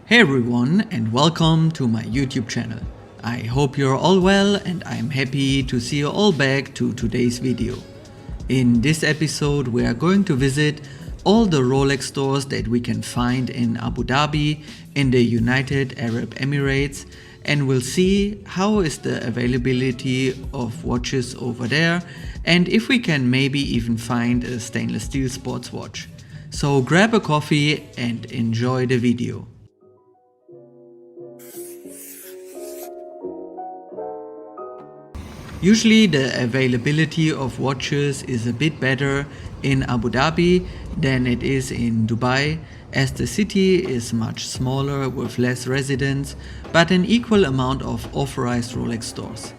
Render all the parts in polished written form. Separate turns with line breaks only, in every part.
Hey everyone, and welcome to my YouTube channel. I hope you're all well and I'm happy to see you all back to today's video. In this episode we are going to visit all the Rolex stores that we can find in Abu Dhabi in the United Arab Emirates, and we'll see how is the availability of watches over there and if we can maybe even find a stainless steel sports watch. So grab a coffee and enjoy the video. Usually the availability of watches is a bit better in Abu Dhabi than it is in Dubai, as the city is much smaller with less residents but an equal amount of authorized Rolex stores.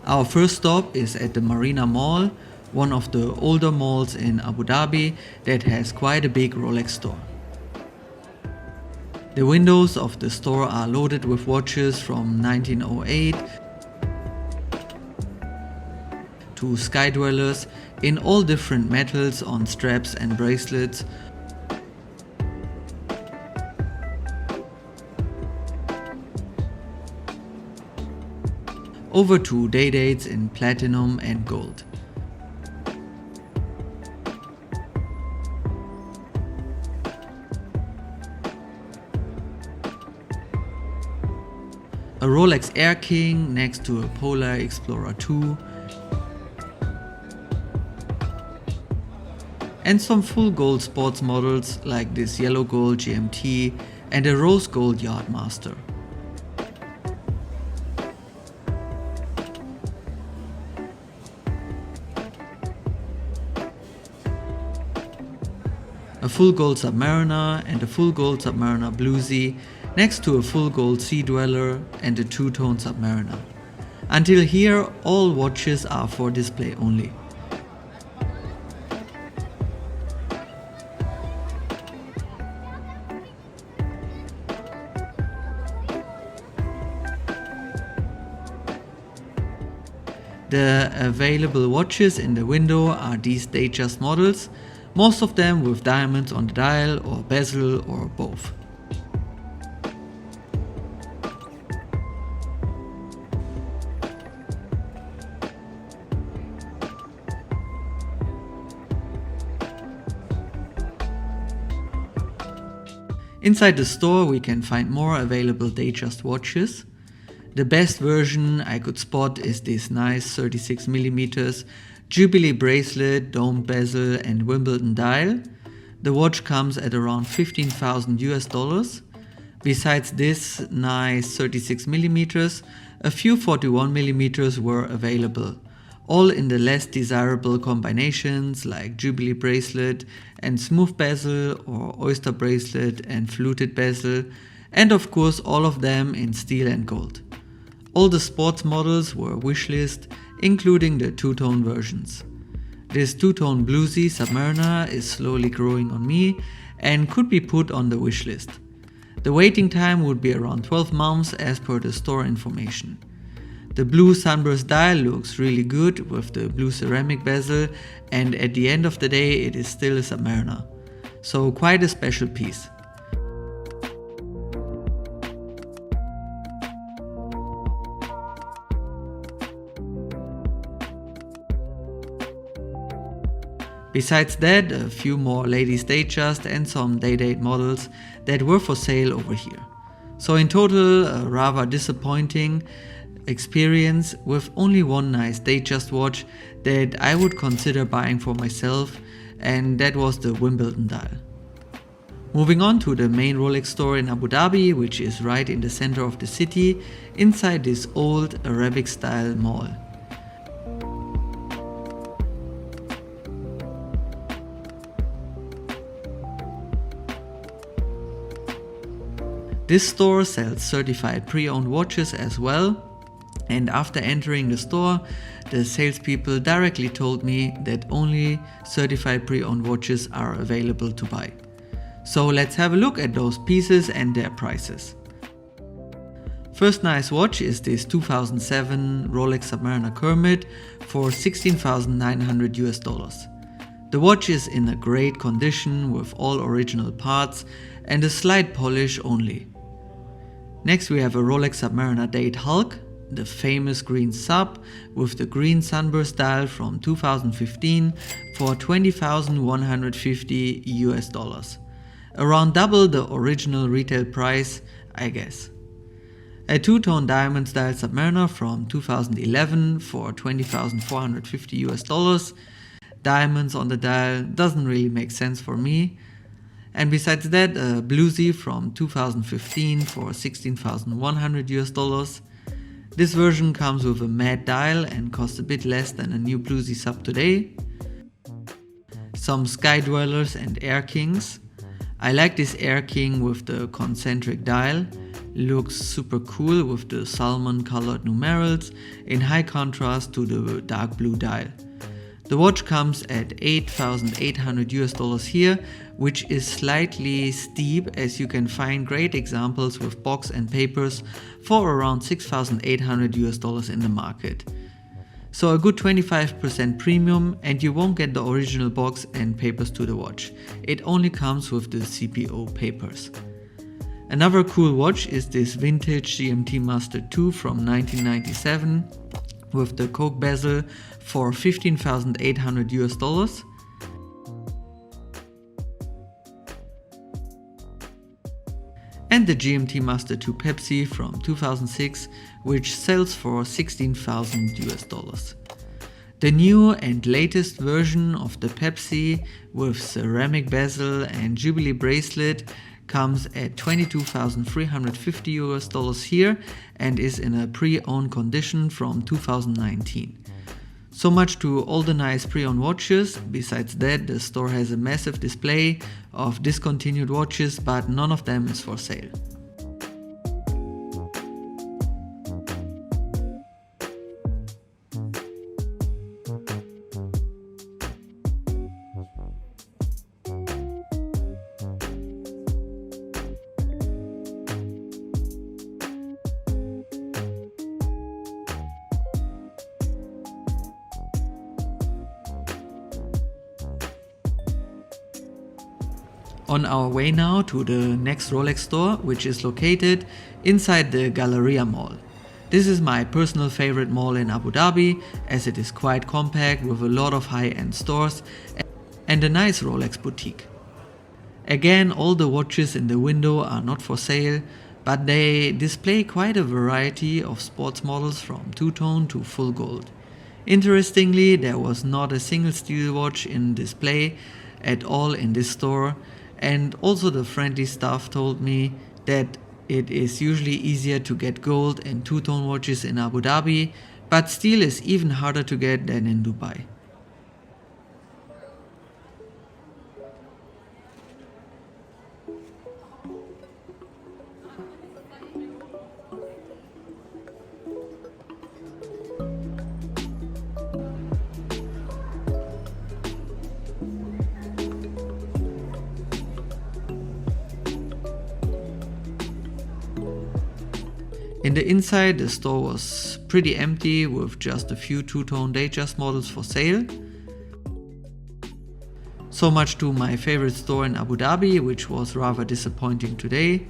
Our first stop is at the Marina Mall, one of the older malls in Abu Dhabi that has quite a big Rolex store. The windows of the store are loaded with watches from 1908 to skydwellers in all different metals on straps and bracelets, over to daydates in platinum and gold. A Rolex Air King next to a Polar Explorer 2, and some full gold sports models like this yellow gold GMT and a rose gold Yardmaster. A full gold Submariner and a full gold Submariner Bluesy next to a full gold skydweller and a two-tone Submariner. Until here all watches are for display only. The available watches in the window are these Datejust models, most of them with diamonds on the dial or bezel or both. Inside the store we can find more available Datejust watches. The best version I could spot is this nice 36mm Jubilee bracelet, domed bezel and Wimbledon dial. The watch comes at around 15,000 US dollars. Besides this nice 36mm, a few 41mm were available, all in the less desirable combinations like Jubilee bracelet and smooth bezel or oyster bracelet and fluted bezel, and of course all of them in steel and gold. All the sports models were wishlist, including the two-tone versions. This two-tone bluesy Submariner is slowly growing on me and could be put on the wishlist. The waiting time would be around 12 months as per the store information. The blue sunburst dial looks really good with the blue ceramic bezel, and at the end of the day it is still a Submariner. So quite a special piece. Besides that, a few more ladies Datejust and some daydate models that were for sale over here. So in total, a rather disappointing experience with only one nice Datejust watch that I would consider buying for myself, and that was the Wimbledon dial. Moving on to the main Rolex store in Abu Dhabi, which is right in the center of the city, inside this old Arabic style mall. This store sells certified pre-owned watches as well, and after entering the store, the salespeople directly told me that only certified pre-owned watches are available to buy. So let's have a look at those pieces and their prices. First nice watch is this 2007 Rolex Submariner Kermit for 16,900 US dollars. The watch is in a great condition with all original parts and a slight polish only. Next we have a Rolex Submariner Date Hulk, the famous green sub with the green sunburst dial from 2015 for $20,150 US. Around double the original retail price, I guess. A two-tone diamond style Submariner from 2011 for $20,450 US. Diamonds on the dial doesn't really make sense for me. And besides that, a bluesy from 2015 for $16,100 US. This version comes with a matte dial and costs a bit less than a new bluesy sub today. Some skydwellers and air kings. I like this air king with the concentric dial. Looks super cool with the salmon colored numerals in high contrast to the dark blue dial. The watch comes at $8,800 US here, which is slightly steep as you can find great examples with box and papers for around $6,800 US in the market. So a good 25% premium, and you won't get the original box and papers to the watch. It only comes with the CPO papers. Another cool watch is this vintage GMT Master 2 from 1997 with the Coke bezel for $15,800 US. And the GMT Master 2 Pepsi from 2006, which sells for $16,000 US. The new and latest version of the Pepsi with ceramic bezel and Jubilee bracelet comes at $22,350 US here and is in a pre-owned condition from 2019. So much to all the nice pre-owned watches. Besides that, the store has a massive display of discontinued watches, but none of them is for sale. On our way now to the next Rolex store, which is located inside the Galleria Mall. This is my personal favorite mall in Abu Dhabi, as it is quite compact with a lot of high-end stores and a nice Rolex boutique. Again, all the watches in the window are not for sale, but they display quite a variety of sports models from two-tone to full gold. Interestingly, there was not a single steel watch in display at all in this store. And also the friendly staff told me that it is usually easier to get gold and two-tone watches in Abu Dhabi, but steel is even harder to get than in Dubai. In the inside, the store was pretty empty with just a few two-tone Datejust models for sale. So much to my favorite store in Abu Dhabi, which was rather disappointing today.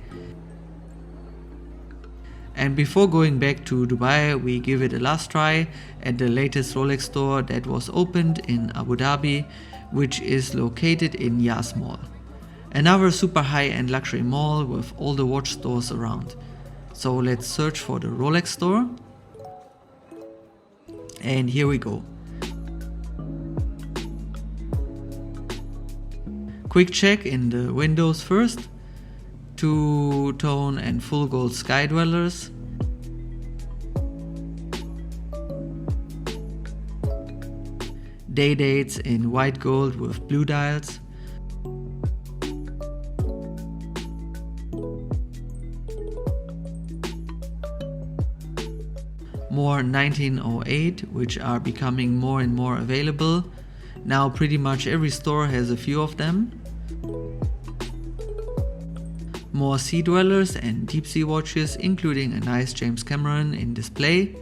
And before going back to Dubai, we give it a last try at the latest Rolex store that was opened in Abu Dhabi, which is located in Yas Mall. Another super high-end luxury mall with all the watch stores around. So let's search for the Rolex store. And here we go. Quick check in the windows first. Two-tone and full gold skydwellers. Day dates in white gold with blue dials. More 1908, which are becoming more and more available. Now pretty much every store has a few of them. More sea dwellers and deep sea watches, including a nice James Cameron in display.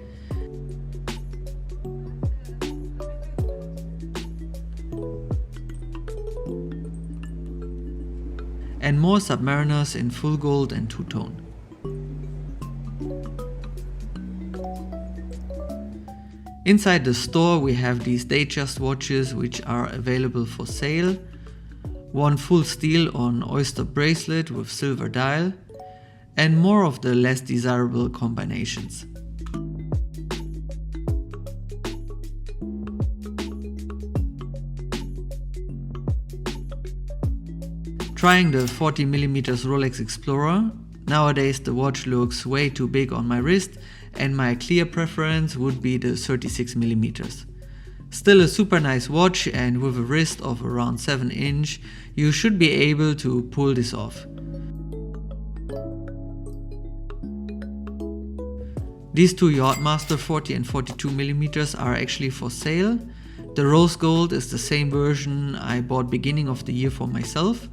And more Submariners in full gold and two-tone. Inside the store we have these Datejust watches which are available for sale. One full steel on oyster bracelet with silver dial, and more of the less desirable combinations. Trying the 40mm Rolex Explorer. Nowadays the watch looks way too big on my wrist, and my clear preference would be the 36mm. Still a super nice watch, and with a wrist of around 7 inch, you should be able to pull this off. These two Yachtmaster 40 and 42mm are actually for sale. The rose gold is the same version I bought beginning of the year for myself.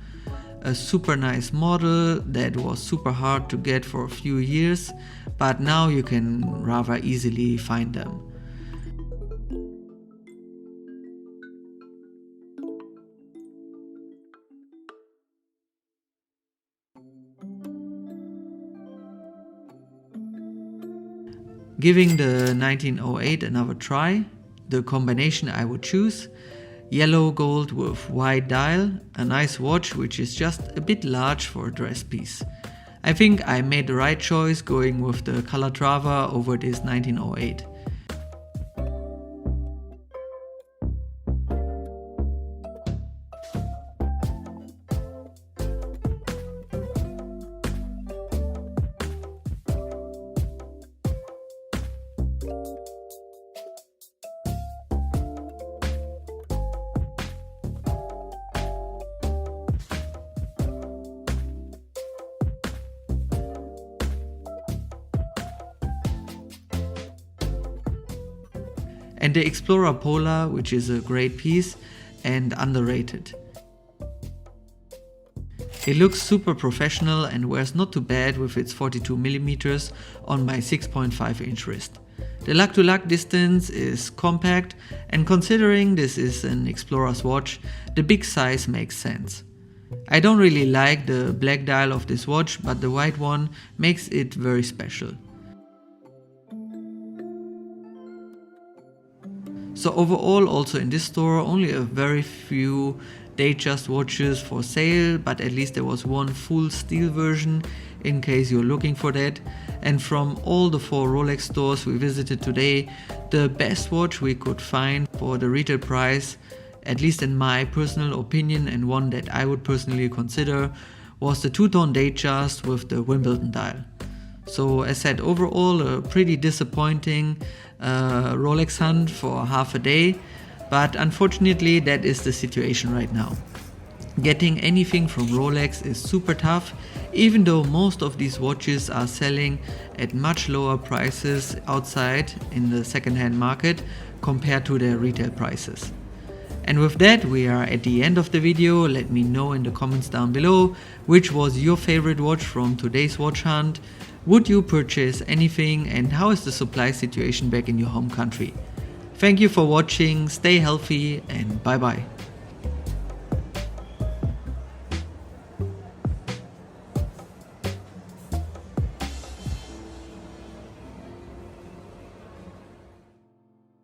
A super nice model that was super hard to get for a few years, but now you can rather easily find them. Giving the 1908 another try, the combination I would choose: yellow gold with white dial, a nice watch which is just a bit large for a dress piece. I think I made the right choice going with the Calatrava over this 1908. And the Explorer Polar, which is a great piece and underrated. It looks super professional and wears not too bad with its 42mm on my 6.5 inch wrist. The lug to lug distance is compact, and considering this is an Explorer's watch, the big size makes sense. I don't really like the black dial of this watch, but the white one makes it very special. So overall, also in this store, only a very few Datejust watches for sale, but at least there was one full steel version in case you're looking for that. And from all the 4 Rolex stores we visited today, the best watch we could find for the retail price, at least in my personal opinion, and one that I would personally consider, was the two-tone Datejust with the Wimbledon dial. So as said, overall a pretty disappointing Rolex hunt for half a day, but unfortunately that is the situation right now. Getting anything from Rolex is super tough, even though most of these watches are selling at much lower prices outside in the second-hand market compared to their retail prices. And with that, we are at the end of the video. Let me know in the comments down below which was your favorite watch from today's watch hunt. Would you purchase anything, and how is the supply situation back in your home country? Thank you for watching, stay healthy, and bye bye.